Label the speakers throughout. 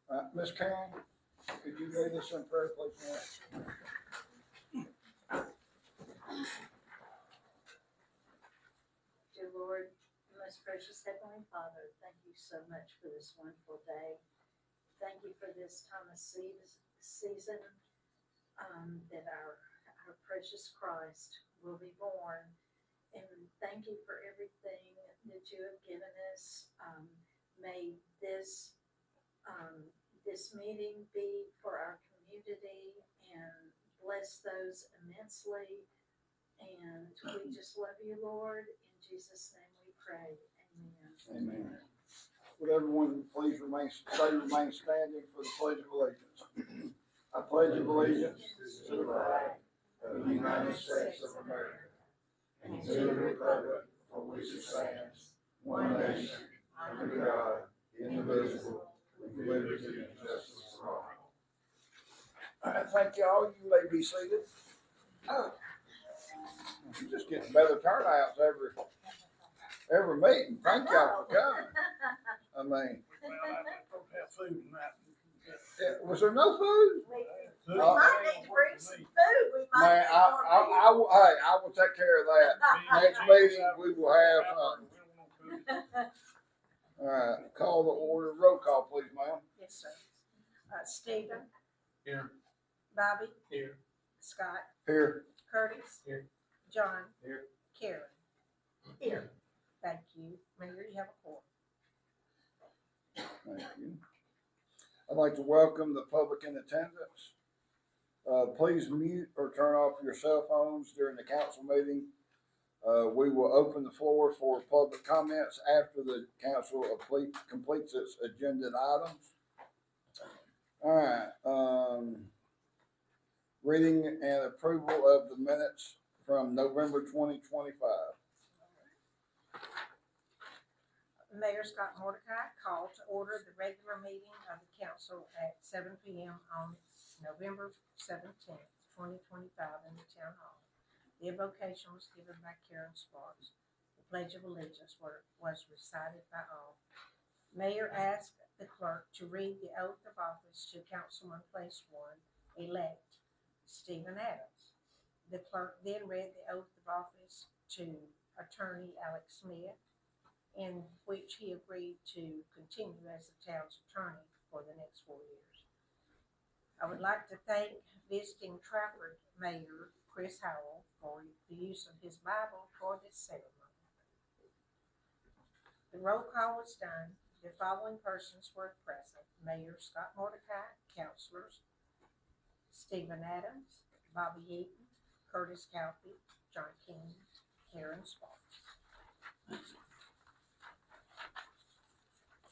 Speaker 1: Ms. Karen, could you lead us in prayer, please, ma'am?
Speaker 2: Dear Lord, most precious Heavenly Father, thank you so much for this wonderful day. Thank you for this time of season that our precious Christ will be born. And thank you for everything that you have given us. May this meeting be for our community and bless those immensely. And we just love you, Lord. In Jesus' name we pray. Amen.
Speaker 1: Amen. Would everyone please remain standing for the Pledge of Allegiance? I pledge allegiance to the flag of the United States of America and to the republic for which it stands, one nation, under God, indivisible, with liberty and justice for all. All right, thank you all. You may be seated. You just getting better turnouts every meeting. Thank y'all for coming. I mean, was there no food?
Speaker 2: We might need to bring some food. We might
Speaker 1: Man,
Speaker 2: need more people.
Speaker 1: I will take care of that. Next meeting, we will have something. All right, call the order. Roll call, please, ma'am.
Speaker 3: Yes, sir. Stephen.
Speaker 4: Here.
Speaker 3: Bobby.
Speaker 4: Here.
Speaker 3: Scott.
Speaker 1: Here.
Speaker 3: Curtis.
Speaker 4: Here.
Speaker 3: John.
Speaker 4: Here.
Speaker 3: Karen.
Speaker 2: Here.
Speaker 3: Thank you. Mayor, you have a quorum.
Speaker 1: Thank you. I'd like to welcome the public in attendance. Please mute or turn off your cell phones during the council meeting. We will open the floor for public comments after the council completes its agenda items. All right. Reading and approval of the minutes from November 2025.
Speaker 3: Mayor Scott Mordecai called to order the regular meeting of the council at 7 p.m. on November 17th, 2025 in the town hall. The invocation was given by Karen Sparks. The Pledge of Allegiance was recited by all. Mayor asked the clerk to read the oath of office to Councilman Place 1-elect Stephen Adams. The clerk then read the oath of office to Attorney Alex Smith, in which he agreed to continue as the town's attorney for the next 4 years. I would like to thank visiting Trafford Mayor Chris Howell for the use of his Bible for this ceremony. The roll call was done. The following persons were present: Mayor Scott Mordecai, councilors Stephen Adams, Bobby Eaton, Curtis Calfee, John King, Karen Sparks.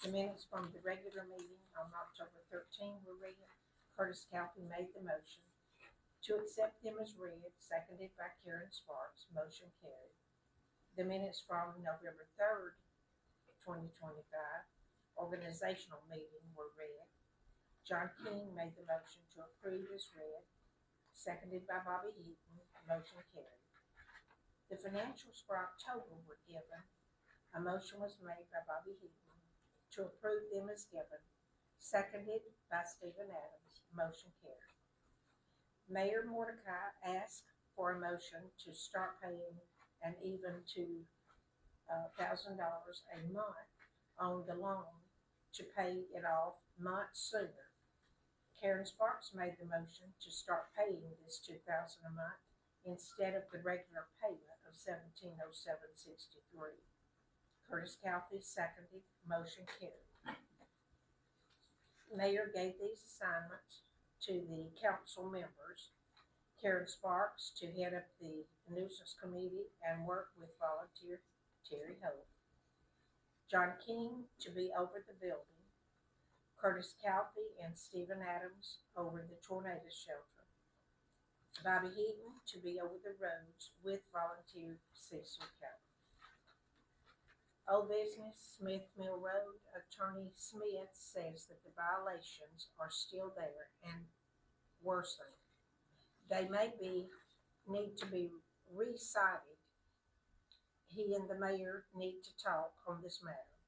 Speaker 3: The minutes from the regular meeting on October 13 were read. Curtis Calfee made the motion to accept them as read, seconded by Karen Sparks. Motion carried. The minutes from November 3rd, 2025, organizational meeting were read. John King made the motion to approve as read, seconded by Bobby Eaton. Motion carried. The financials for October were given. A motion was made by Bobby Eaton to approve them as given, seconded by Stephen Adams. Motion carried. Mayor Mordecai asked for a motion to start paying an even $2,000 a month on the loan to pay it off months sooner. Karen Sparks made the motion to start paying this $2,000 a month instead of the regular payment of $1,707.63. Curtis Calfee seconded. Motion carried. Mayor gave these assignments to the council members: Karen Sparks to head up the nuisance committee and work with volunteer Terry Hope, John King to be over the building, Curtis Calfee and Stephen Adams over the tornado shelter, Bobby Eaton to be over the roads with volunteer Cecil Kelly. Old business, Smith Mill Road. Attorney Smith says that the violations are still there and worsening. They need to be recited. He and the mayor need to talk on this matter.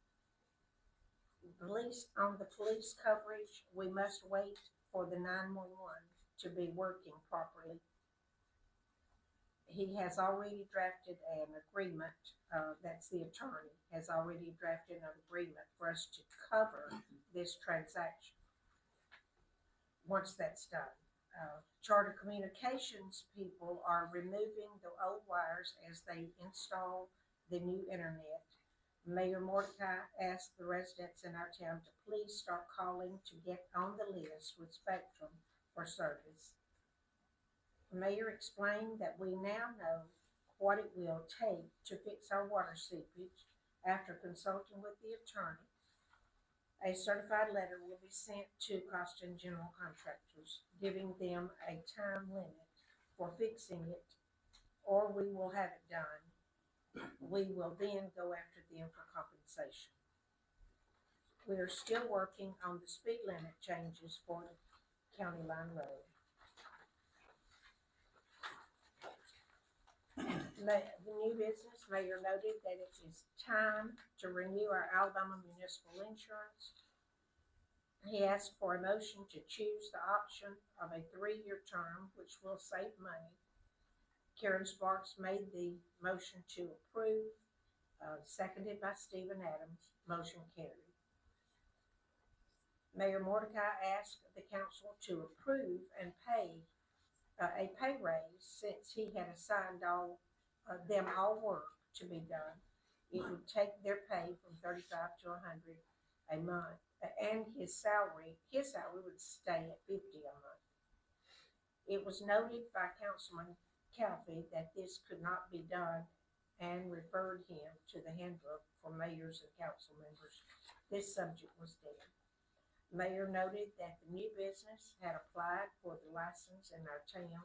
Speaker 3: On the police coverage, we must wait for the 911 to be working properly. He has already drafted an agreement, that's the attorney, has already drafted an agreement for us to cover this transaction. Once that's done, Charter Communications people are removing the old wires as they install the new internet. Mayor Mordecai asked the residents in our town to please start calling to get on the list with Spectrum for service. The mayor explained that we now know what it will take to fix our water seepage after consulting with the attorney. A certified letter will be sent to COUNTIAN general contractors, giving them a time limit for fixing it, or we will have it done. We will then go after them for compensation. We are still working on the speed limit changes for County Line Road. The new business, mayor noted that it is time to renew our Alabama municipal insurance. He asked for a motion to choose the option of a 3-year term, which will save money. Karen Sparks made the motion to approve, seconded by Stephen Adams. Motion carried. Mayor Mordecai asked the council to approve and pay a pay raise since he had assigned them all work to be done. It would take their pay from $35 to $100 a month, and his salary would stay at $50 a month. It was noted by Councilman Calfee that this could not be done and referred him to the handbook for mayors and council members. This subject was dead. Mayor noted that the new business had applied for the license in our town,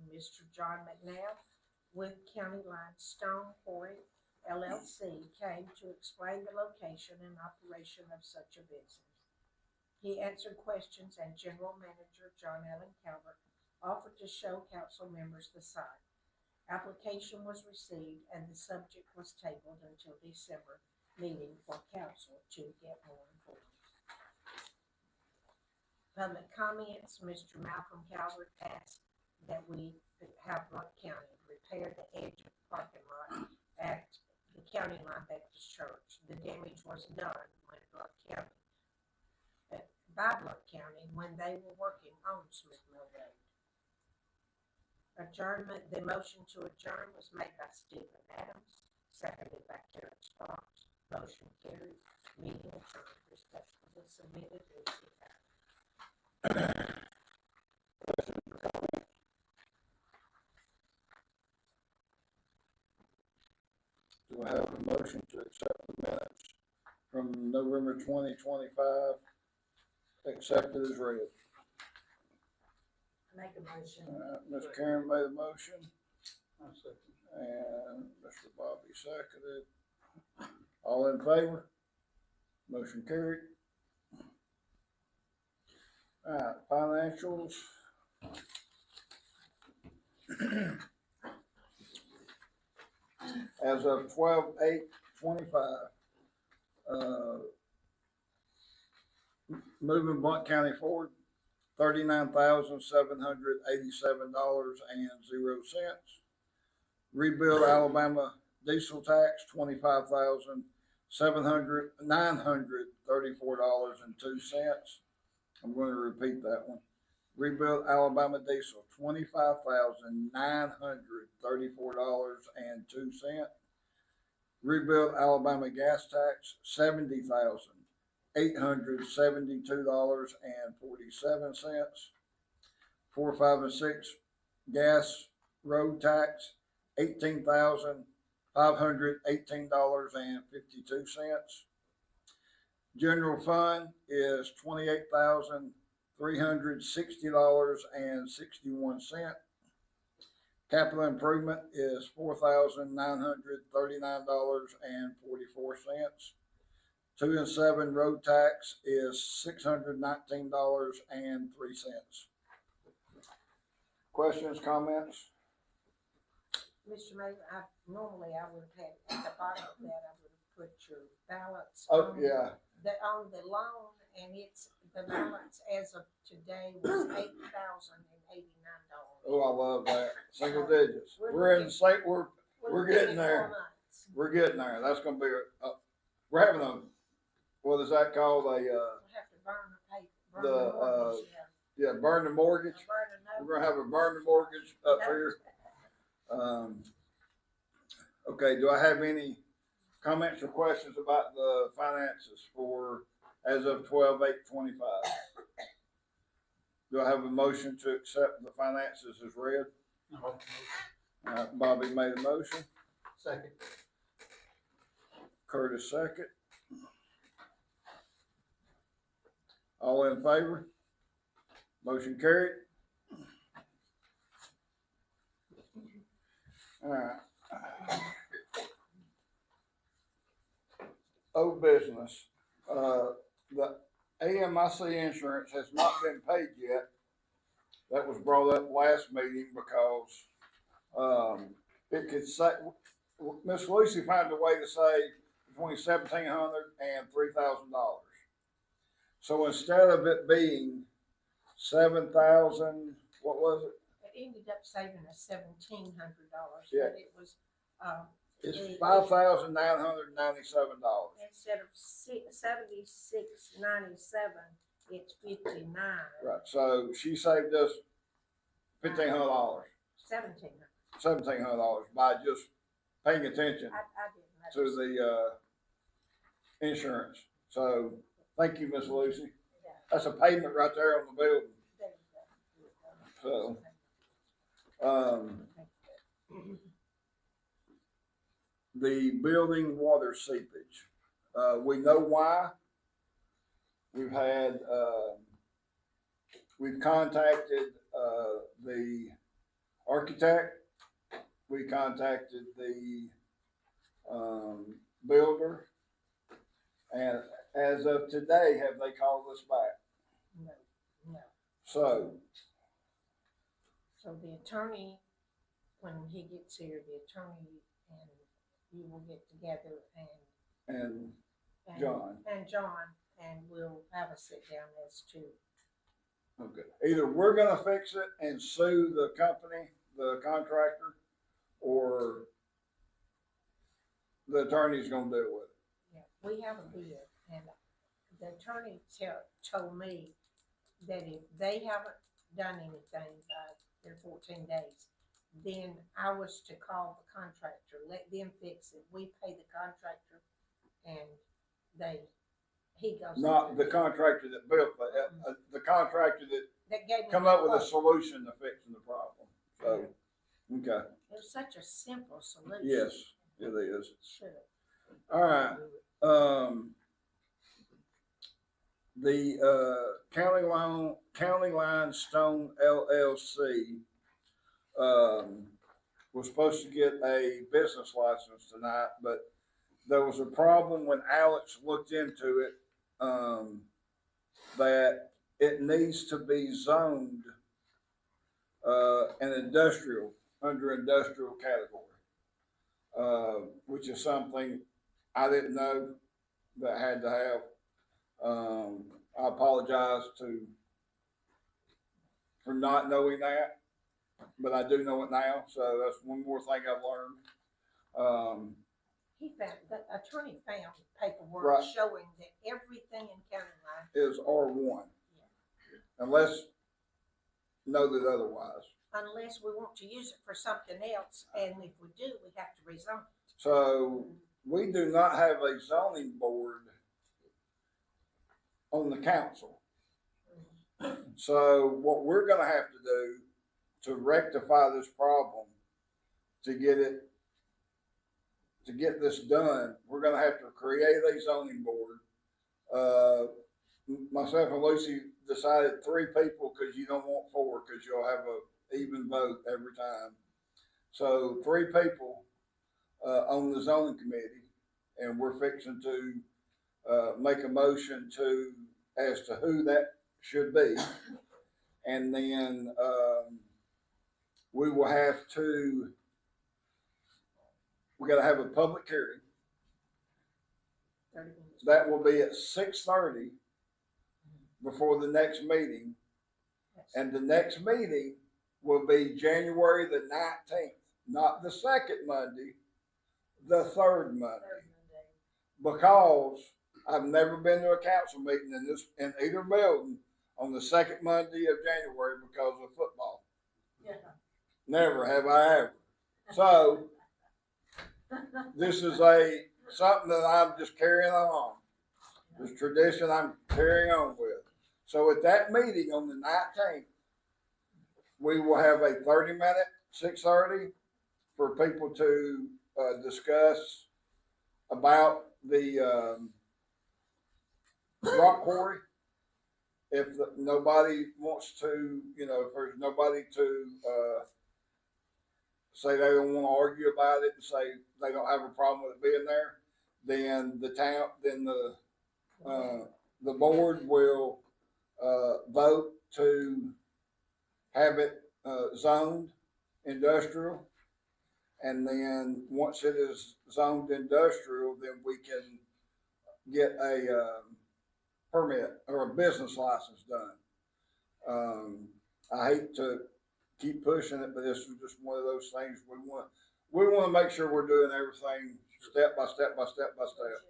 Speaker 3: Mr. John McNabb with County Line Stone Quarry LLC came to explain the location and operation of such a business. He answered questions, and General Manager John Allen Calvert offered to show council members the site. Application was received, and the subject was tabled until December meeting for council to get more informed. Public comments. Mr. Malcolm Calvert asked that we have Blount County repair the edge of the parking lot at the County Line Baptist Church. The damage was done when by Blount County when they were working on Smith Mill Road. Adjournment. The motion to adjourn was made by Stephen Adams, seconded by Karen Sparks. Motion carried. Meeting adjourned. Respectfully submitted.
Speaker 1: Do I have a motion to accept the minutes from November 2025, accepted as read?
Speaker 2: Make a motion.
Speaker 1: Ms. Karen made a motion,
Speaker 4: I'll second.
Speaker 1: and Mr. Bobby seconded. All in favor? Motion carried. All right, financials. As of 12/8/25, moving Blount County forward, $39,787.00. Rebuild Alabama diesel tax, $25,934.02. I'm going to repeat that one. Rebuild Alabama diesel, $25,934.02. Rebuild Alabama gas tax, $70,872.47. 4, 5, and 6 gas road tax, $18,518.52. General fund is $28,360.61. Capital improvement is $4,939.44. 2 and 7 road tax is $619.03. Questions, comments?
Speaker 3: Mr. Mayor, normally I would have had, at the bottom of that, I would have put your balance
Speaker 1: Oh,
Speaker 3: on
Speaker 1: yeah,
Speaker 3: on the loan, and the balance as of today was $8,089.
Speaker 1: oh, I love that, single digits. We're in the same, we're getting there.
Speaker 3: 4 months.
Speaker 1: We're getting there. That's gonna be we're having a, what is that called?
Speaker 3: We'll have to burn the paper, burn
Speaker 1: The,
Speaker 3: the mortgage,
Speaker 1: Yeah, burn the mortgage.
Speaker 3: burn the note.
Speaker 1: We're gonna have a burn the mortgage up here. Okay, do I have any comments or questions about the finances for, as of 12/8/25? Do I have a motion to accept the finances as read? Bobby made a motion,
Speaker 4: Second.
Speaker 1: Curtis second. All in favor? Motion carried. All right. Old business, the AMIC insurance has not been paid yet. That was brought up last meeting because, it could say, Miss Lucy found a way to save between $1,700 and $3,000. So instead of it being 7,000, what was it?
Speaker 3: It ended up saving us $1,700,
Speaker 1: Yeah.
Speaker 3: but it was,
Speaker 1: It's $5,997.
Speaker 3: instead of $76.97, it's $59,
Speaker 1: Right, so she saved us $1,500, $1,700 by just paying attention
Speaker 3: I didn't
Speaker 1: to
Speaker 3: notice.
Speaker 1: the, insurance. So, thank you, Miss Lucy.
Speaker 3: Yeah.
Speaker 1: That's a payment right there on the building.
Speaker 3: There you go.
Speaker 1: So, the building water seepage. We know why. We've had, we've contacted, the architect. We contacted the, builder. And as of today, have they called us back?
Speaker 3: No.
Speaker 1: So,
Speaker 3: So the attorney, when he gets here, the attorney and you will get together
Speaker 1: and
Speaker 3: and
Speaker 1: John.
Speaker 3: And we'll have a sit down as to,
Speaker 1: Okay. Either we're gonna fix it and sue the company, the contractor, or the attorney's gonna deal with it.
Speaker 3: yeah, we have a bid, and the attorney told me that if they haven't done anything by their 14 days, then I was to call the contractor, let them fix it, we pay the contractor, and he goes.
Speaker 1: Not the contractor that built, but the contractor
Speaker 3: That gave me.
Speaker 1: come
Speaker 3: the
Speaker 1: up with a
Speaker 3: quote.
Speaker 1: solution to fixing the problem. So, okay,
Speaker 3: It was such a simple solution.
Speaker 1: yes, it is.
Speaker 3: Should've.
Speaker 1: All right. The County Line Stone LLC was supposed to get a business license tonight, but there was a problem when Alex looked into it, that it needs to be zoned an industrial, under industrial category, which is something I didn't know that I had to have. I apologize for not knowing that, but I do know it now, so that's one more thing I've learned.
Speaker 3: The attorney found paperwork
Speaker 1: Right.
Speaker 3: showing that everything in County Line,
Speaker 1: Is R1, unless noted otherwise.
Speaker 3: unless we want to use it for something else, and if we do, we have to rezone it.
Speaker 1: So we do not have a zoning board on the council. So what we're gonna have to do to rectify this problem, to get this done, we're gonna have to create a zoning board. Myself and Lucy decided 3 people, cause you don't want 4, cause you'll have a even vote every time. So 3 people, on the zoning committee, and we're fixing to, make a motion as to who that should be. And then, we will have to, we gotta have a public hearing.
Speaker 3: 30 minutes.
Speaker 1: That will be at 6:30 before the next meeting. And the next meeting will be January the 19th, not the second Monday, the third Monday.
Speaker 2: Third Monday.
Speaker 1: Because I've never been to a council meeting in either building on the second Monday of January because of football.
Speaker 2: Yeah.
Speaker 1: Never have I ever. So this is something that I'm just carrying on. This tradition I'm carrying on with. So at that meeting on the 19th, we will have a 30-minute, 6:30, for people to discuss about the rock quarry. If nobody wants to, if there's nobody to say they don't want to argue about it and say they don't have a problem with it being there, then the board will vote to have it zoned industrial. And then once it is zoned industrial, then we can get a permit or a business license done. I hate to keep pushing it, but this is just one of those things we want to make sure we're doing everything step by step by step by step.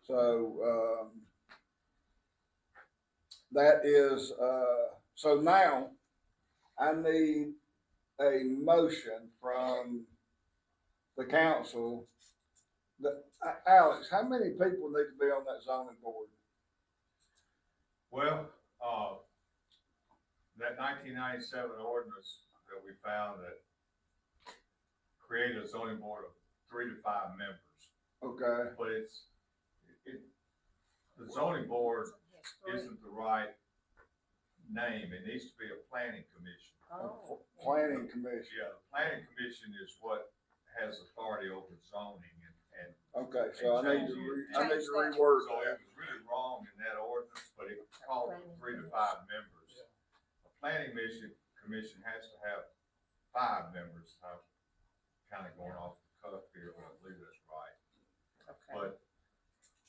Speaker 1: So that is so now I need a motion from the council. Alex, how many people need to be on that zoning board?
Speaker 4: Well, that 1997 ordinance that we found that created a zoning board of 3 to 5 members.
Speaker 1: Okay.
Speaker 4: But the zoning board isn't the right name. It needs to be a planning commission.
Speaker 3: Oh.
Speaker 1: Planning commission.
Speaker 4: Yeah, the planning commission is what has authority over zoning and
Speaker 1: Okay, so I need to
Speaker 3: Change that.
Speaker 1: reword
Speaker 4: so
Speaker 1: that.
Speaker 4: it was really wrong in that ordinance, but it called for 3 to 5 members. A planning commission has to have 5 members. I'm kind of going off the cuff here, but I believe that's right.
Speaker 3: Okay.
Speaker 4: But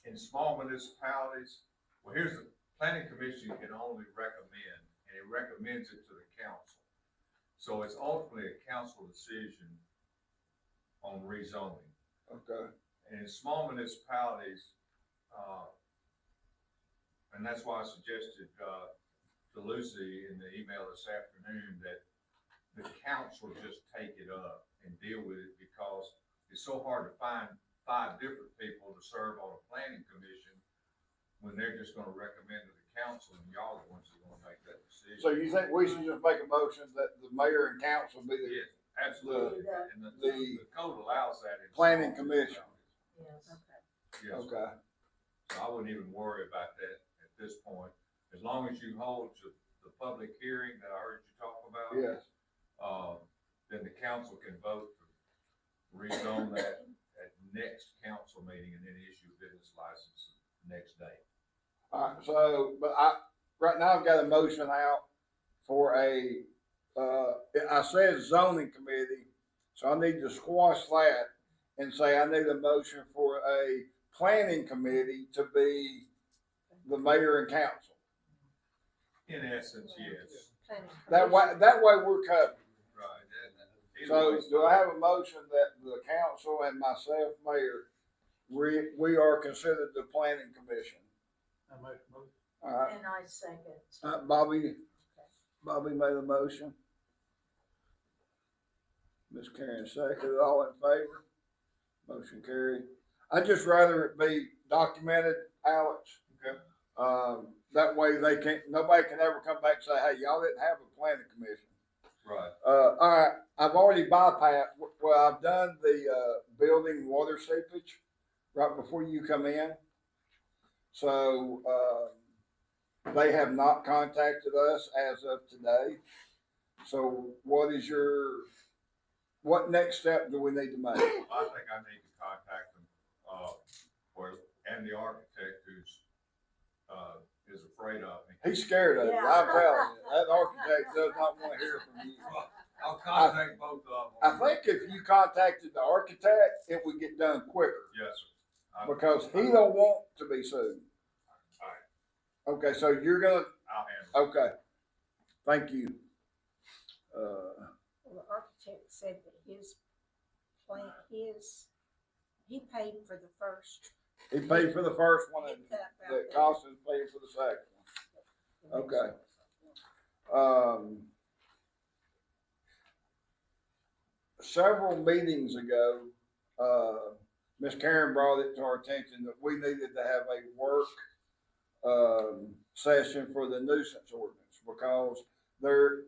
Speaker 4: in small municipalities, well, here's the planning commission can only recommend, and it recommends it to the council. So it's ultimately a council decision on rezoning.
Speaker 1: Okay.
Speaker 4: And in small municipalities, and that's why I suggested to Lucy in the email this afternoon that the council just take it up and deal with it, because it's so hard to find 5 different people to serve on a planning commission when they're just gonna recommend to the council and y'all are the ones that are gonna make that decision.
Speaker 1: So you think we should just make a motion that the mayor and council be the
Speaker 4: Yes, absolutely. And the code allows that in
Speaker 1: planning
Speaker 4: small
Speaker 1: commission?
Speaker 4: municipalities.
Speaker 2: Yes.
Speaker 3: Okay.
Speaker 4: Yes.
Speaker 1: Okay.
Speaker 4: So I wouldn't even worry about that at this point, as long as you hold to the public hearing that I heard you talk about.
Speaker 1: Yes.
Speaker 4: Then the council can vote to rezone that at next council meeting and then issue a business license next day.
Speaker 1: All right, so, but right now I've got a motion out for I said zoning committee, so I need to squash that and say I need a motion for a planning committee to be the mayor and council.
Speaker 4: In essence, yes.
Speaker 3: Planning
Speaker 1: That way we're covered.
Speaker 4: Right. Either
Speaker 1: So
Speaker 4: way,
Speaker 1: do I have a motion that the council and myself, mayor, we are considered the planning commission?
Speaker 5: I make a motion.
Speaker 1: All right.
Speaker 2: And I second.
Speaker 1: Bobby made a motion. Miss Karen seconded. All in favor? Motion carried. I'd just rather it be documented, Alex.
Speaker 4: Okay.
Speaker 1: That way nobody can ever come back and say, hey, y'all didn't have a planning commission.
Speaker 4: Right.
Speaker 1: All right, I've already bypassed, well, I've done the, building water seepage right before you come in. So, they have not contacted us as of today. So what next step do we need to make?
Speaker 4: I think I need to contact them, and the architect who's, is afraid of me.
Speaker 1: He's scared of it,
Speaker 2: Yeah.
Speaker 1: I'm telling you, that architect does not want to hear from you.
Speaker 4: I I'll contact both of
Speaker 1: I
Speaker 4: them.
Speaker 1: think if you contacted the architect, it would get done quicker
Speaker 4: Yes, sir.
Speaker 1: because he don't want to be sued.
Speaker 4: All right,
Speaker 1: Okay, so you're gonna,
Speaker 4: I'll handle it.
Speaker 1: okay, thank you.
Speaker 3: Well, the architect said that his plan, he paid for the first.
Speaker 1: He paid for the first one and
Speaker 3: hiccup out
Speaker 1: the
Speaker 3: there.
Speaker 1: cost is paid for the second one. Okay. Several meetings ago, Ms. Karen brought it to our attention that we needed to have a work, session for the nuisance ordinance because there's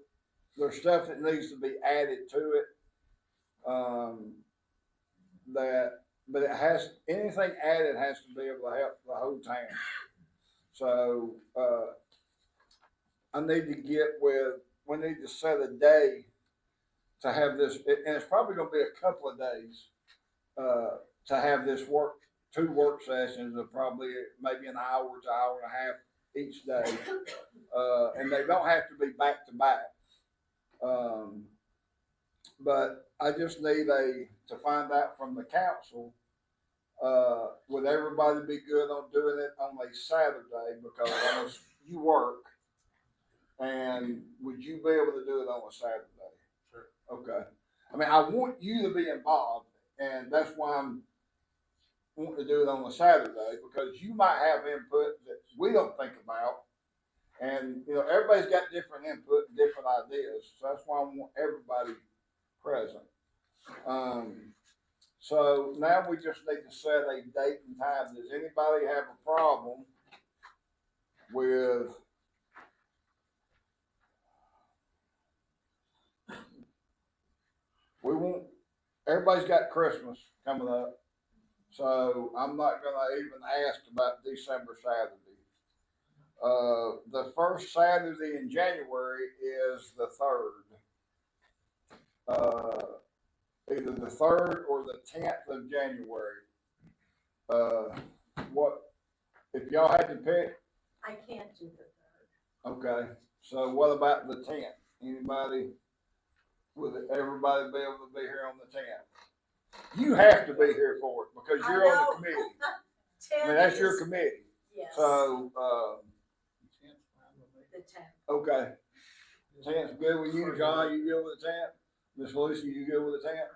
Speaker 1: stuff that needs to be added to it. But it has, anything added has to be able to help the whole town. So, I need to we need to set a day to have this, and it's probably gonna be a couple of days, to have this two work sessions of probably maybe an hour to hour and a half each day. And they don't have to be back to back. But I just need to find out from the council, would everybody be good on doing it on a Saturday? Because I know you work. And would you be able to do it on a Saturday?
Speaker 4: Sure.
Speaker 1: Okay. I mean, I want you to be involved, and that's why I'm wanting to do it on a Saturday, because you might have input that we don't think about. And, you know, everybody's got different input and different ideas, so that's why I want everybody present. So now we just need to set a date and time. Does anybody have a problem with everybody's got Christmas coming up, so I'm not gonna even ask about December Saturday. The first Saturday in January is the 3rd. Either the 3rd or the 10th of January. What, if y'all had to pick?
Speaker 2: I can't do the 3rd.
Speaker 1: Okay, so what about the 10th? Anybody? Would everybody be able to be here on the 10th? You have to be here for it because you're on the committee. I mean, that's your committee.
Speaker 2: Yes.
Speaker 1: So,
Speaker 2: The 10th.
Speaker 1: okay. 10th's good with you, John, you good with the 10th? Miss Lucy, you good with the 10th?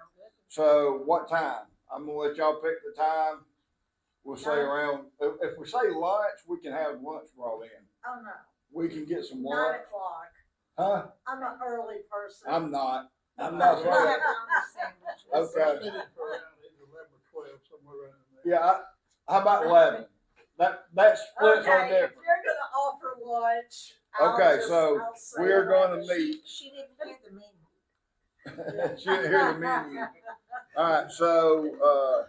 Speaker 1: So what time? I'm gonna let y'all pick the time. We'll say around, if we say lunch, we can have lunch brought in.
Speaker 2: Oh, no.
Speaker 1: We can get some
Speaker 2: 9
Speaker 1: lunch.
Speaker 2: o'clock.
Speaker 1: Huh?
Speaker 2: I'm an early person.
Speaker 1: I'm not. I'm
Speaker 3: We'll
Speaker 1: not.
Speaker 3: have
Speaker 1: Sorry.
Speaker 3: sandwiches.
Speaker 1: Okay.
Speaker 5: Somewhere around there.
Speaker 1: Yeah, how about 11? That splits on
Speaker 2: Okay, if
Speaker 1: different.
Speaker 2: you're gonna offer lunch,
Speaker 1: Okay, so
Speaker 2: I'll say
Speaker 1: we're gonna
Speaker 2: 11.
Speaker 1: meet.
Speaker 3: She didn't hear the menu.
Speaker 1: She didn't hear the menu. All right, so,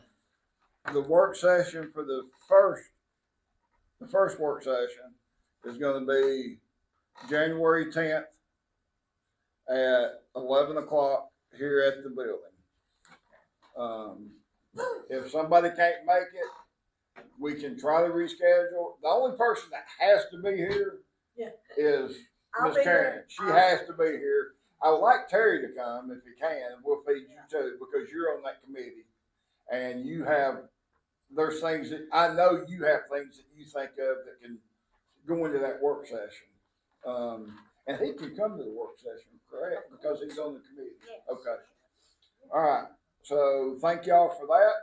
Speaker 1: the work session for the first work session is gonna be January 10th at 11 o'clock here at the building. If somebody can't make it, we can try to reschedule. The only person that has to be here
Speaker 2: Yeah.
Speaker 1: is
Speaker 2: I'll
Speaker 1: Miss
Speaker 2: be
Speaker 1: Karen.
Speaker 2: there.
Speaker 1: She has to be here. I would like Terry to come if he can. We'll feed you too, because you're on that committee. And there's things that, I know you have things that you think of that can go into that work session. And he can come to the work session, correct? Because he's on the committee.
Speaker 3: Yes.
Speaker 1: Okay. All right. So thank y'all for that.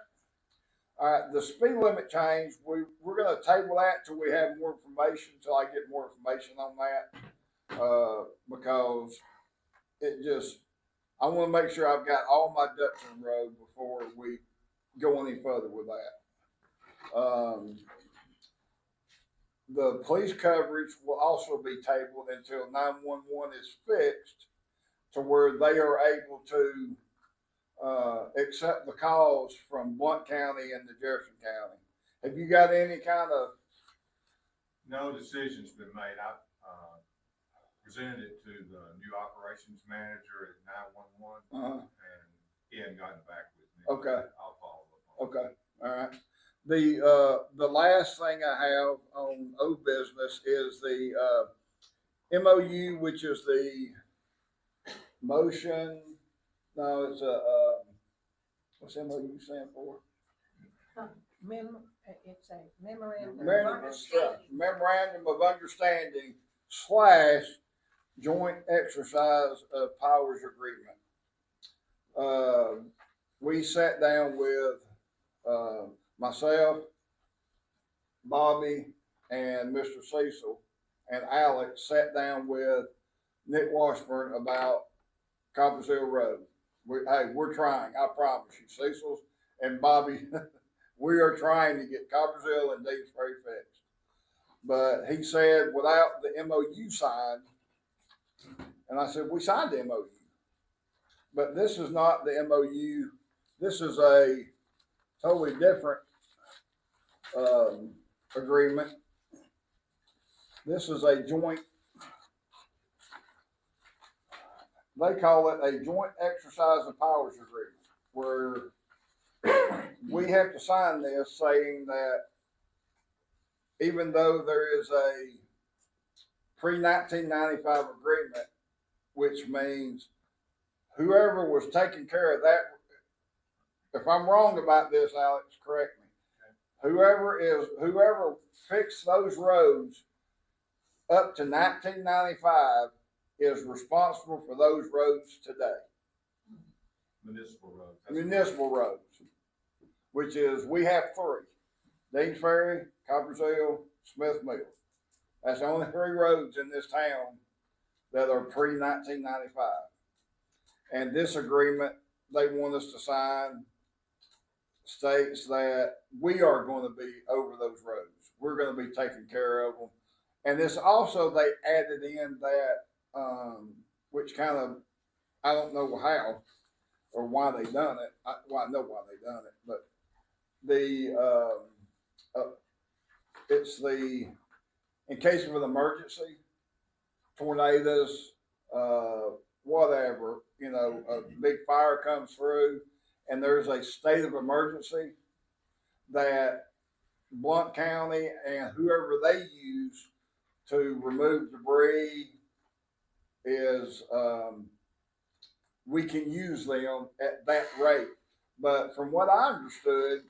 Speaker 1: All right, the speed limit change, we're gonna table that till we have more information, till I get more information on that. Because I wanna make sure I've got all my ducks in a row before we go any further with that. The police coverage will also be tabled until 911 is fixed to where they are able to accept the calls from Blount County and the Jefferson County. Have you got any kind of?
Speaker 4: No decision's been made. I presented it to the new operations manager at 911, and he hadn't gotten back with me.
Speaker 1: Okay.
Speaker 4: I'll follow up on it.
Speaker 1: Okay, all right. The last thing I have on old business is the MOU, which is the motion, no, it's a, what's MOU stand for?
Speaker 3: It's a memorandum of
Speaker 1: Memorandum
Speaker 3: understanding.
Speaker 1: Memorandum of Understanding / Joint Exercise of Powers Agreement. We sat down with, myself, Bobby, and Mr. Cecil, and Alex sat down with Nick Washburn about Coppersville Road. We're trying, I promise you, Cecil's and Bobby, we are trying to get Coppersville and Deansbury fixed. But he said without the MOU signed, and I said, we signed the MOU. But this is not the MOU. This is a totally different agreement. This is a joint, they call it a joint exercise of powers agreement, where we have to sign this saying that even though there is a pre-1995 agreement, which means whoever was taking care of that, if I'm wrong about this, Alex, correct me. Whoever fixed those roads up to 1995 is responsible for those roads today.
Speaker 4: Municipal roads.
Speaker 1: Municipal roads, which is, we have 3. Deans Ferry, Coppersville, Smith Mill. That's the only 3 roads in this town that are pre-1995. And this agreement they want us to sign states that we are going to be over those roads. We're going to be taking care of them. And this also, they added in that, which kind of, I don't know how or why they done it. Well, I know why they done it, but it's the, in case of an emergency, tornadoes, whatever, you know, a big fire comes through and there's a state of emergency, that Blount County and whoever they use to remove debris is, we can use them at that rate. But from what I understood,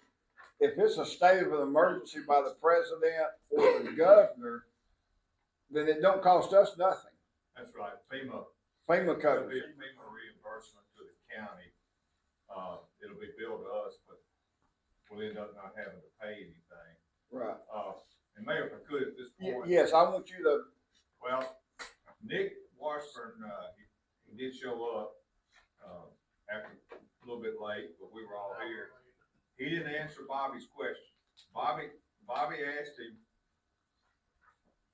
Speaker 1: if it's a state of an emergency by the president or the governor, then it don't cost us nothing.
Speaker 4: That's right, FEMA.
Speaker 1: FEMA
Speaker 4: It'll
Speaker 1: covers
Speaker 4: be
Speaker 1: it.
Speaker 4: a FEMA reimbursement to the county. It'll be billed to us, but we'll end up not having to pay anything.
Speaker 1: Right.
Speaker 4: And Mayor, if I could at this point.
Speaker 1: Yes, I want you to.
Speaker 4: Well, Nick Washburn, he did show up, after a little bit late, but we were all here. He didn't answer Bobby's question. Bobby asked him,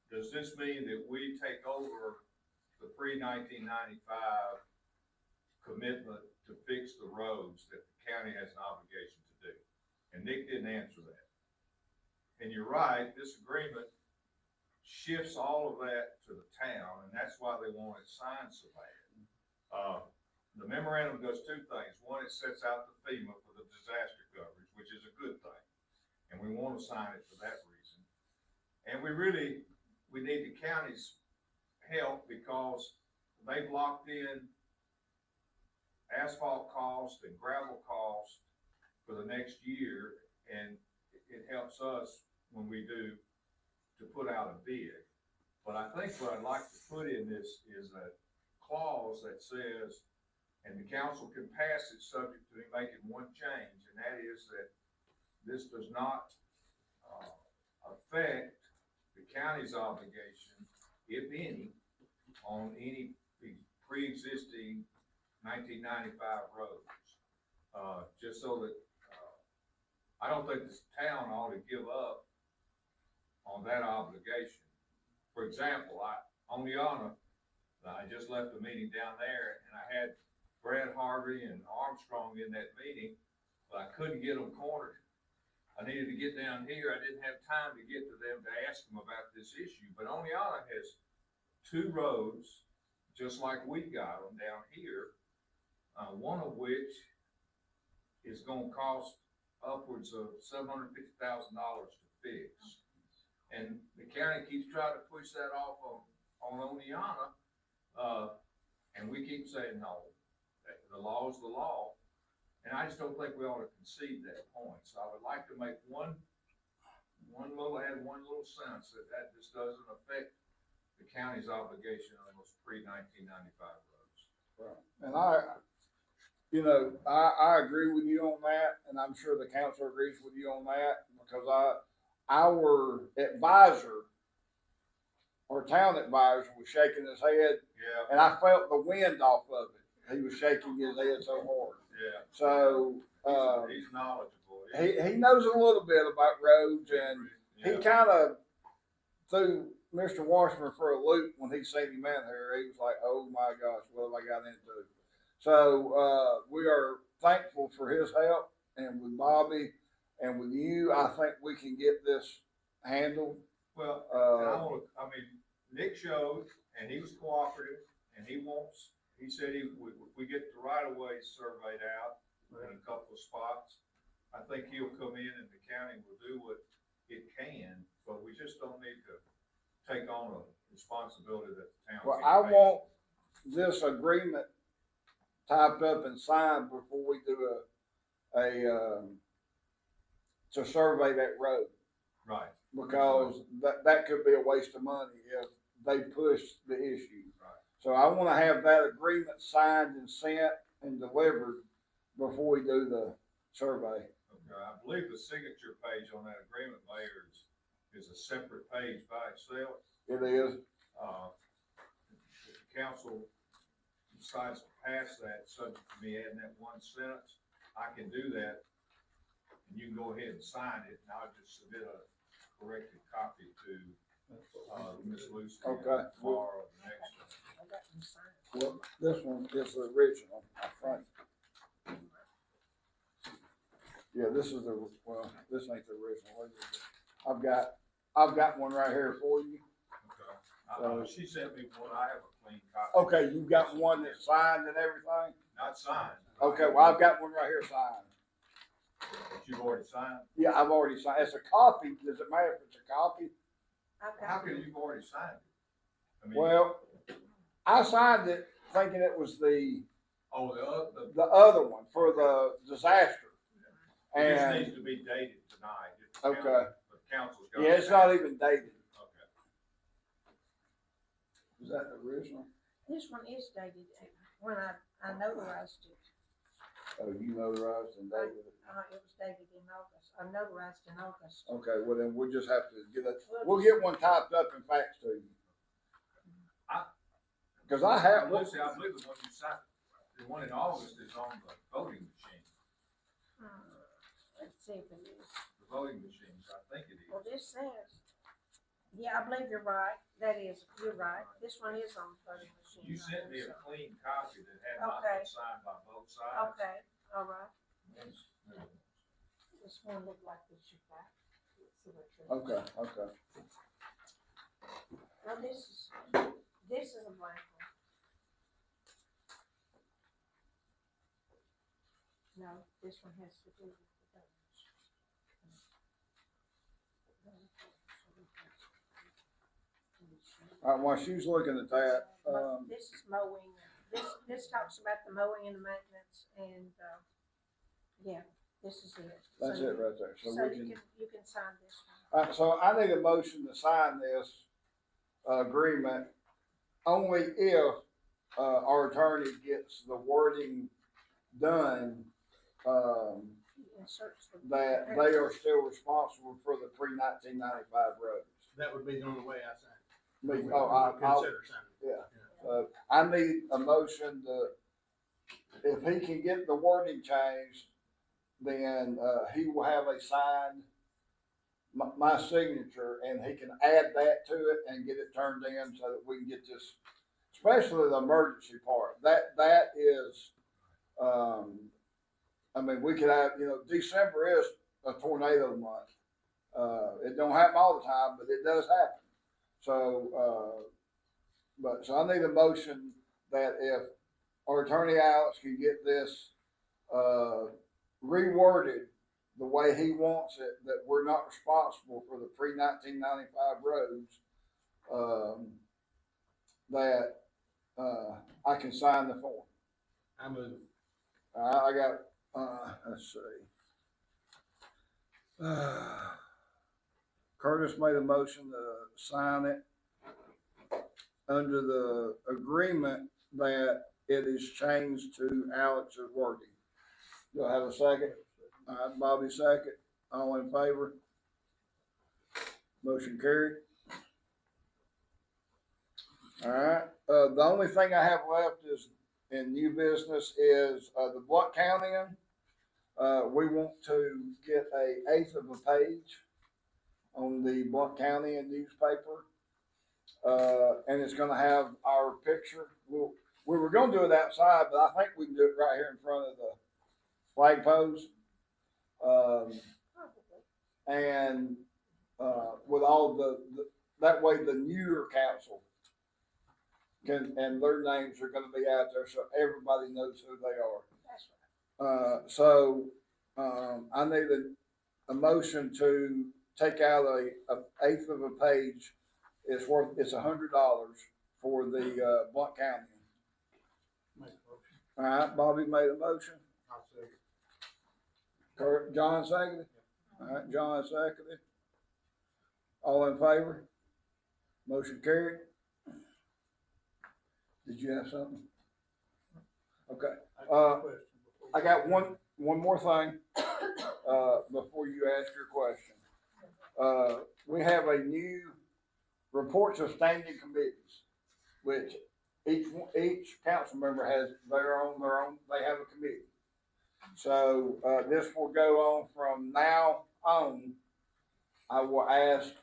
Speaker 4: does this mean that we take over the pre-1995 commitment to fix the roads that the county has an obligation to do? And Nick didn't answer that. And you're right, this agreement shifts all of that to the town, and that's why they want it signed so bad. The memorandum does 2 things. One, it sets out the FEMA for the disaster coverage, which is a good thing. And we want to sign it for that reason. And we need the county's help because they've locked in asphalt cost and gravel cost for the next year, and it helps us when we do to put out a bid. But I think what I'd like to put in this is a clause that says, and the council can pass it subject to me making one change, and that is that this does not affect the county's obligation, if any, on any pre-existing 1995 roads. Just so that I don't think this town ought to give up on that obligation. For example, Oneonta, I just left the meeting down there, and I had Brad Harvey and Armstrong in that meeting, but I couldn't get them cornered. I needed to get down here. I didn't have time to get to them to ask them about this issue. But Oneonta has 2 roads, just like we got them down here, one of which is going to cost upwards of $750,000 to fix. And the county keeps trying to push that off on Oneonta. And we keep saying, no, the law is the law. And I just don't think we ought to concede that point. So I would like to make add one little sentence that just doesn't affect the county's obligation on those pre-1995 roads.
Speaker 1: Right. And I agree with you on that, and I'm sure the council agrees with you on that, because our advisor, our town advisor, was shaking his head,
Speaker 4: Yeah,
Speaker 1: and I felt the wind off of it. He was shaking his head so hard.
Speaker 4: yeah.
Speaker 1: So,
Speaker 4: He's knowledgeable.
Speaker 1: he knows a little bit about roads, and he
Speaker 4: Yeah.
Speaker 1: kind of threw Mr. Washburn for a loop when he seen him in here. He was like, oh my gosh, what have I got into? So, we are thankful for his help, and with Bobby and with you, I think we can get this handled.
Speaker 4: Well, and Nick showed, and he was cooperative, and he said if we get the right of way surveyed out in a couple of spots, I think he'll come in and the county will do what it can, but we just don't need to take on a responsibility that the town.
Speaker 1: Well,
Speaker 4: can't
Speaker 1: I
Speaker 4: make.
Speaker 1: want this agreement typed up and signed before we do to survey that road,
Speaker 4: Right,
Speaker 1: because that could be a waste of money if they push the issue.
Speaker 4: right.
Speaker 1: So I wanna have that agreement signed and sent and delivered before we do the survey.
Speaker 4: Okay, I believe the signature page on that agreement, Mayor, is a separate page by itself.
Speaker 1: It is,
Speaker 4: If the council decides to pass that, subject to me adding that one sentence, I can do that. And you can go ahead and sign it, and I'll just submit a corrected copy to, Ms. Lucy.
Speaker 1: Okay.
Speaker 4: Tomorrow or the next one.
Speaker 3: I got them signed.
Speaker 1: well, this one is the original, I think. Yeah, this ain't the original. I've got one right here for you.
Speaker 4: Okay. She sent me one, I have a clean copy.
Speaker 1: Okay, you got one that's signed and everything?
Speaker 4: Not signed. but I
Speaker 1: Okay,
Speaker 4: have
Speaker 1: well, I've
Speaker 4: one
Speaker 1: got one right here signed.
Speaker 4: that you've already signed.
Speaker 1: Yeah, I've already signed. It's a copy. Does it matter if it's a copy?
Speaker 3: I've
Speaker 4: How
Speaker 3: got
Speaker 4: can you've already signed it? I mean,
Speaker 1: Well, I signed it thinking it was the
Speaker 4: oh,
Speaker 1: other one for the disaster.
Speaker 4: it just
Speaker 1: And,
Speaker 4: needs to be dated tonight. If the
Speaker 1: okay,
Speaker 4: The council's got.
Speaker 1: yeah, it's not even dated.
Speaker 4: Okay.
Speaker 1: Is that the original?
Speaker 3: This one is dated when I notarized it.
Speaker 1: Oh, you notarized and dated it?
Speaker 3: It was dated in August. I notarized in August.
Speaker 1: Okay, well then we'll just have to get it, we'll get one typed up and faxed to you. Cause I have,
Speaker 4: Lucy, I believe the one you signed, the one in August is on the voting machine.
Speaker 3: Let's see if it is.
Speaker 4: The voting machines, I think it is.
Speaker 3: Well, this says, yeah, I believe you're right. You're right. This one is on the voting machine.
Speaker 4: You sent me a clean copy that had not
Speaker 3: Okay.
Speaker 4: been signed by both sides.
Speaker 3: Okay, all right.
Speaker 4: Yeah.
Speaker 3: This one looked like this should back.
Speaker 1: okay.
Speaker 3: Well, this is a blank one. No, this one has to do with the donors.
Speaker 1: All right, while she's looking at that,
Speaker 3: This is mowing. This talks about the mowing and the maintenance and, yeah, this is it.
Speaker 1: that's it right there. So
Speaker 3: So
Speaker 1: we can.
Speaker 3: you can sign this one.
Speaker 1: All right, so I need a motion to sign this agreement only if our attorney gets the wording done,
Speaker 3: He inserts the.
Speaker 1: that they are still responsible for the pre-1995 roads.
Speaker 5: That would be the only way I sign.
Speaker 1: I'll,
Speaker 5: Consider signing.
Speaker 1: yeah. I need a motion if he can get the wording changed, then he will have a signed my signature, and he can add that to it and get it turned in so that we can get this, especially the emergency part. That is, I mean, we could have, December is a tornado month. It don't happen all the time, but it does happen. So, so I need a motion that if our attorney Alex can get this, reworded the way he wants it, that we're not responsible for the pre-1995 roads, that, I can sign the form.
Speaker 5: I move.
Speaker 1: I got, let's see. Curtis made a motion to sign it under the agreement that it is changed to Alex's wording. Do I have a second? All right, Bobby second. All in favor? Motion carried. All right, the only thing I have left is in new business is, the Blount Countian. We want to get an eighth of a page on the Blount Countian newspaper. And it's gonna have our picture. We were gonna do it outside, but I think we can do it right here in front of the flag post. And, with all that way the newer council and their names are gonna be out there, so everybody knows who they are.
Speaker 3: That's right.
Speaker 1: I need a motion to take out a eighth of a page. It's $100 for the, Blount County.
Speaker 5: Make a motion.
Speaker 1: All right, Bobby made a motion.
Speaker 5: I'll second.
Speaker 1: John seconded. All right, John seconded. All in favor? Motion carried. Did you have something? Okay.
Speaker 5: I got a question before
Speaker 1: I got one more thing, before you ask your question. We have a new reports of standing committees, which each council member has their own, they have a committee. So, this will go on from now on. I will ask,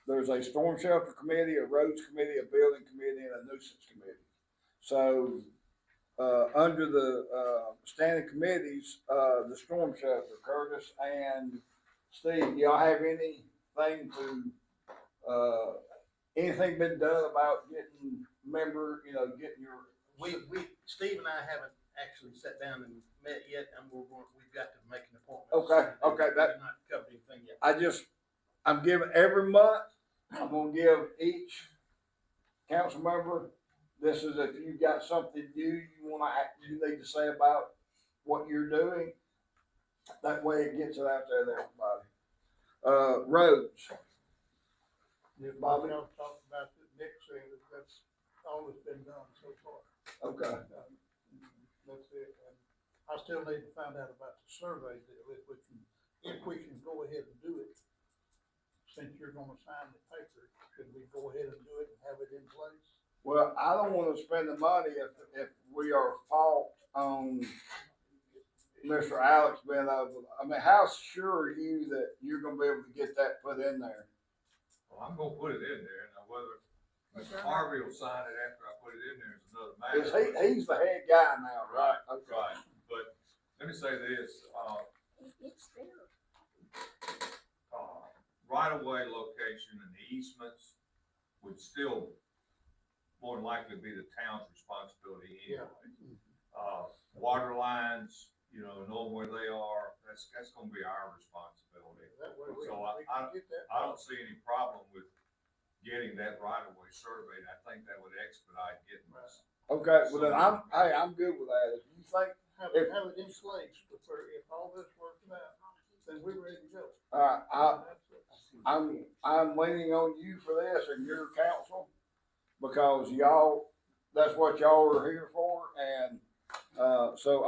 Speaker 1: there's a storm shelter committee, a roads committee, a building committee, and a nuisance committee. So, under the, standing committees, the storm shelter, Curtis and Steve, y'all have anything anything been done about getting getting your,
Speaker 5: Steve and I haven't actually sat down and met yet, and we've got to make an appointment.
Speaker 1: Okay,
Speaker 5: We've not covered anything yet.
Speaker 1: I'm giving every month, I'm gonna give each council member, this is if you've got something new you need to say about what you're doing. That way it gets it out there to everybody. Roads.
Speaker 5: If
Speaker 1: Bobby?
Speaker 5: y'all talk about it, Nick said that that's all that's been done so far.
Speaker 1: Okay.
Speaker 5: That's it. And I still need to find out about the survey deal, if we can go ahead and do it. Since you're gonna sign the paper, should we go ahead and do it and have it in place?
Speaker 1: Well, I don't wanna spend the money if we are fault on Mr. Alex being able, how sure are you that you're gonna be able to get that put in there?
Speaker 4: Well, I'm gonna put it in there. Now, whether Mr. Harvey will sign it after I put it in there is another matter.
Speaker 1: Cause he's the head guy now, right? Okay.
Speaker 4: Right, but let me say this,
Speaker 3: It's there.
Speaker 4: right-of-way location and easements would still more than likely be the town's responsibility anyway. Water lines, knowing where they are, that's gonna be our responsibility.
Speaker 5: That way we
Speaker 4: So
Speaker 5: can get that.
Speaker 4: I don't see any problem with getting that right-of-way surveyed. I think that would expedite getting this.
Speaker 1: Okay, well then I'm good with that. If you think,
Speaker 5: Have it in place before, if all this works out, then we're ready to go.
Speaker 1: I'm leaning on you for this and your council, because that's what y'all are here for, and, so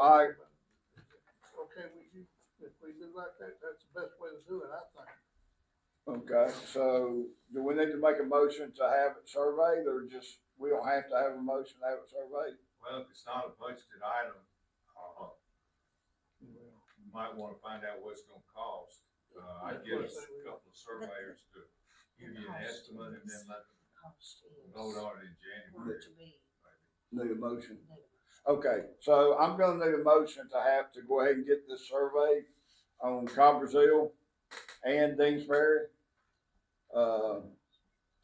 Speaker 5: Okay, if we do like that, that's the best way to do it, I think.
Speaker 1: okay, so do we need to make a motion to have it surveyed, or just, we don't have to have a motion to have it surveyed?
Speaker 4: Well, if it's not a budgeted item, you might wanna find out what it's gonna cost. I'd get us a couple of surveyors to give you an estimate and then let them
Speaker 3: Cost is
Speaker 4: vote on it in January.
Speaker 3: to be.
Speaker 1: Need a motion? Okay, so I'm gonna need a motion to go ahead and get this survey on Coppersville and Deansbury.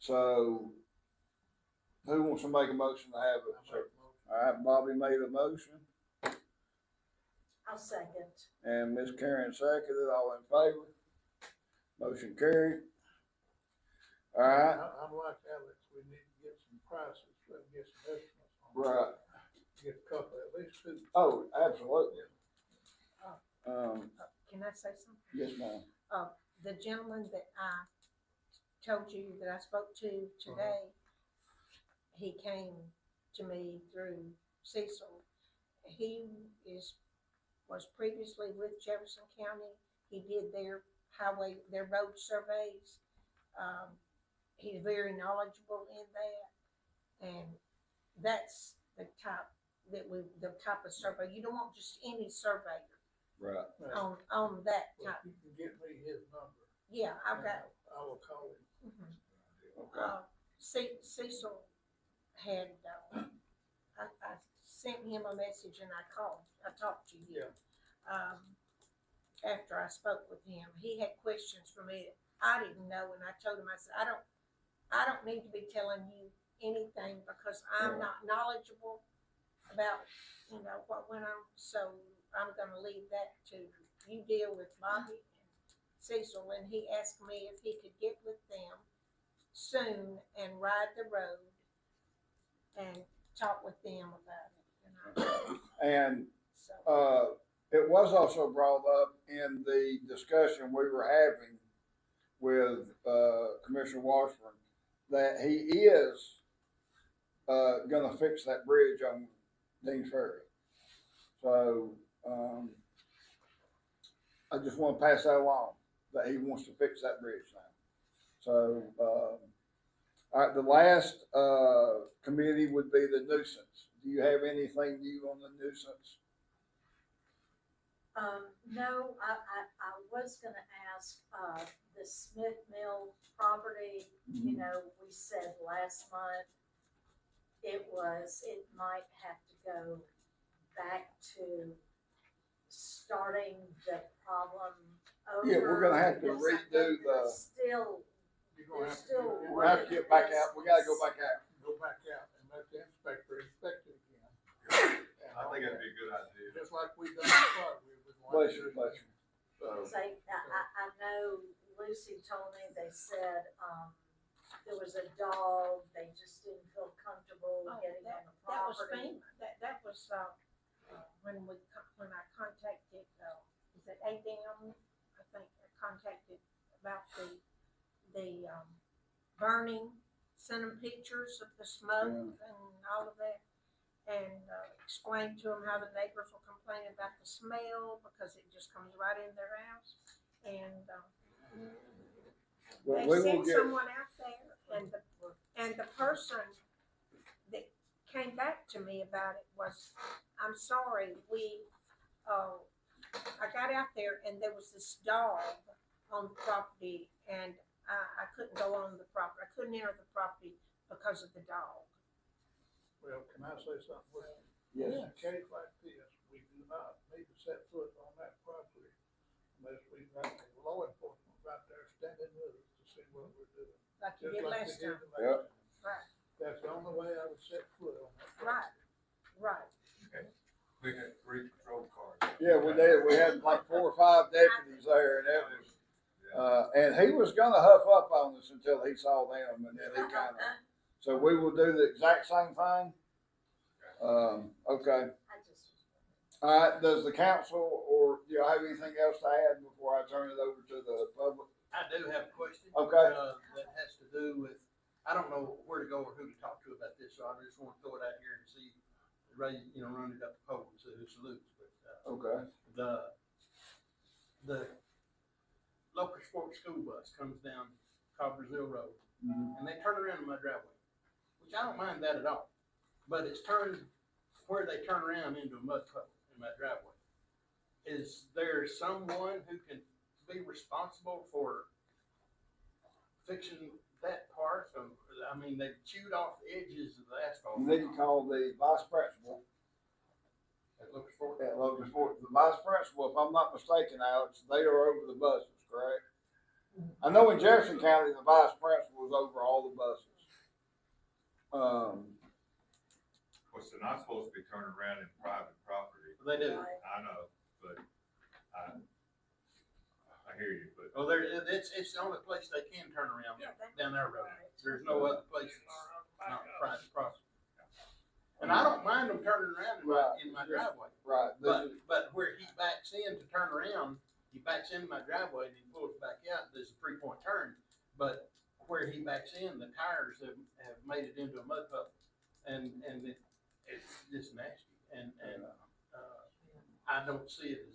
Speaker 1: So who wants to make a motion to have it? All right, Bobby made a motion
Speaker 2: I'll second.
Speaker 1: and Miss Karen seconded. All in favor? Motion carried. All right,
Speaker 5: I'm like Alex, we need to get some prices well, get some estimates on it.
Speaker 1: Right.
Speaker 5: Get a couple, at least two.
Speaker 1: Oh, absolutely.
Speaker 3: Can I say something?
Speaker 1: Yes, ma'am.
Speaker 3: The gentleman that I told you that I spoke to today, he came to me through Cecil. He was previously with Jefferson County. He did their road surveys. He's very knowledgeable in that, and that's the type of survey. You don't want just any surveyor
Speaker 1: Right.
Speaker 3: on that
Speaker 5: Well,
Speaker 3: type.
Speaker 5: if you can get me his number,
Speaker 3: Yeah, I've got.
Speaker 5: I will call him.
Speaker 1: Okay.
Speaker 3: Cecil had, I sent him a message and I talked to you.
Speaker 5: Yeah.
Speaker 3: After I spoke with him, he had questions for me that I didn't know, and I told him, I said, I don't need to be telling you anything because I'm not knowledgeable about, what went on, so I'm gonna leave that to you. Deal with Bobby and Cecil, and he asked me if he could get with them soon and ride the road and talk with them about it.
Speaker 1: And,
Speaker 3: So,
Speaker 1: it was also brought up in the discussion we were having with, Commissioner Washburn, that he is, gonna fix that bridge on Dean's Ferry. So, I just wanna pass that along, that he wants to fix that bridge now. So, all right, the last, committee would be the nuisance. Do you have anything new on the nuisance?
Speaker 2: No, I was gonna ask, the Smith Mill property, we said last month, it might have to go back to starting the problem over.
Speaker 1: Yeah, we're gonna have to
Speaker 2: because I
Speaker 1: redo
Speaker 2: think
Speaker 1: the-
Speaker 2: there's Still,
Speaker 5: You're gonna have to,
Speaker 2: Still
Speaker 1: We'll have to get back out, we gotta go back out.
Speaker 5: go back out and let the inspector inspect it again.
Speaker 4: I think that'd be a good idea.
Speaker 5: Just like we done before, we would want
Speaker 1: Bless
Speaker 5: to.
Speaker 1: you, bless you. So,
Speaker 2: I know Lucy told me, they said, there was a dog, they just didn't feel comfortable getting on the
Speaker 3: that was
Speaker 2: property.
Speaker 3: FEMA. That was, when I contacted, is it ADM? I think I contacted about the burning, sent them pictures of the smoke and all of that. And explained to them how the neighbors were complaining about the smell because it just comes right in their house. And
Speaker 1: but
Speaker 3: they
Speaker 1: we will
Speaker 3: sent
Speaker 1: get,
Speaker 3: someone out there, and the person that came back to me about it was, I'm sorry, I got out there and there was this dog on the property, and I couldn't go on the property. I couldn't enter the property because of the dog.
Speaker 5: Well, can I say something? Well,
Speaker 1: yes,
Speaker 5: in a case like this, we do not need to set foot on that property unless we've got law enforcement right there standing with us to see what we're doing.
Speaker 3: Like you
Speaker 5: Just
Speaker 3: did
Speaker 5: like
Speaker 3: last
Speaker 5: we did
Speaker 3: time.
Speaker 5: the last
Speaker 1: Yep.
Speaker 5: time.
Speaker 3: Right,
Speaker 5: That's the only way I would set foot on that
Speaker 3: right,
Speaker 5: property.
Speaker 3: right.
Speaker 4: We had 3 patrol cars.
Speaker 1: yeah, we did, we had like 4 or 5 deputies there, and it was, and he was gonna huff up on us until he saw them, and then he kinda, so we will do the exact same thing. Okay.
Speaker 2: I just.
Speaker 1: All right, does the council or do you have anything else to add before I turn it over to the public?
Speaker 6: I do have a question.
Speaker 1: Okay.
Speaker 6: That has to do with, I don't know where to go or who to talk to about this, so I just want to throw it out here and see, run it up the pole and see who salutes. But,
Speaker 1: Okay.
Speaker 6: the local sports school bus comes down Coppersville Road, and they turn around in my driveway, which I don't mind that at all. But it's turned where they turn around into a mud puddle in my driveway. Is there someone who can be responsible for fixing that part? I mean, they chewed off the edges of the asphalt.
Speaker 1: You need to call the vice principal
Speaker 6: At Locust Fork.
Speaker 1: at Logan Fort. The vice principal, if I'm not mistaken, Alex, they are over the buses, correct? I know in Jefferson County, the vice principal is over all the buses.
Speaker 4: What's they're not supposed to be turning around in private property.
Speaker 6: They do.
Speaker 4: I know, but I hear you, but
Speaker 6: Well, it's the only place they can turn around
Speaker 3: Yeah,
Speaker 6: down their road. There's no other place that's not private property. And I don't mind them turning around in my driveway.
Speaker 1: Right.
Speaker 6: But where he backs in to turn around, he backs into my driveway and he pulls back out, there's a 3-point turn. But where he backs in, the tires have made it into a mud puddle. And it's just nasty. And I don't see it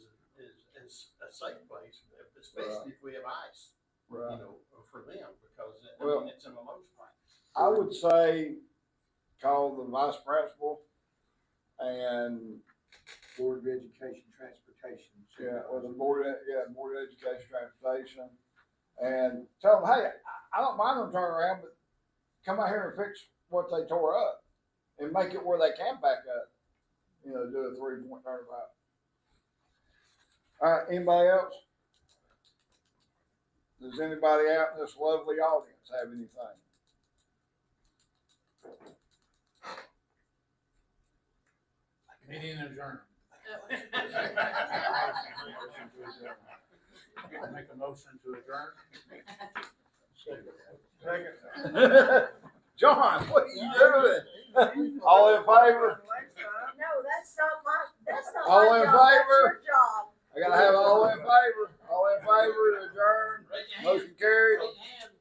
Speaker 6: as a safe place, especially if we have ice,
Speaker 1: Right.
Speaker 6: for them, because it's in a low spot.
Speaker 1: I would say call the vice principal and
Speaker 7: Board of Education Transportation.
Speaker 1: or the board of education transportation, and tell them, hey, I don't mind them turning around, but come out here and fix what they tore up and make it where they can back up. Do a 3-point turnabout. All right, anybody else? Does anybody out in this lovely audience have anything?
Speaker 5: Meeting adjourned. Make a motion to adjourn.
Speaker 1: John, what are you doing? All in favor?
Speaker 2: No, that's not
Speaker 1: All
Speaker 2: my
Speaker 1: in
Speaker 2: job, that's
Speaker 1: favor?
Speaker 2: your job.
Speaker 1: I gotta have all in favor. All in favor to adjourn.
Speaker 6: Raise your hand.
Speaker 1: Motion carried.
Speaker 6: Raise your hand.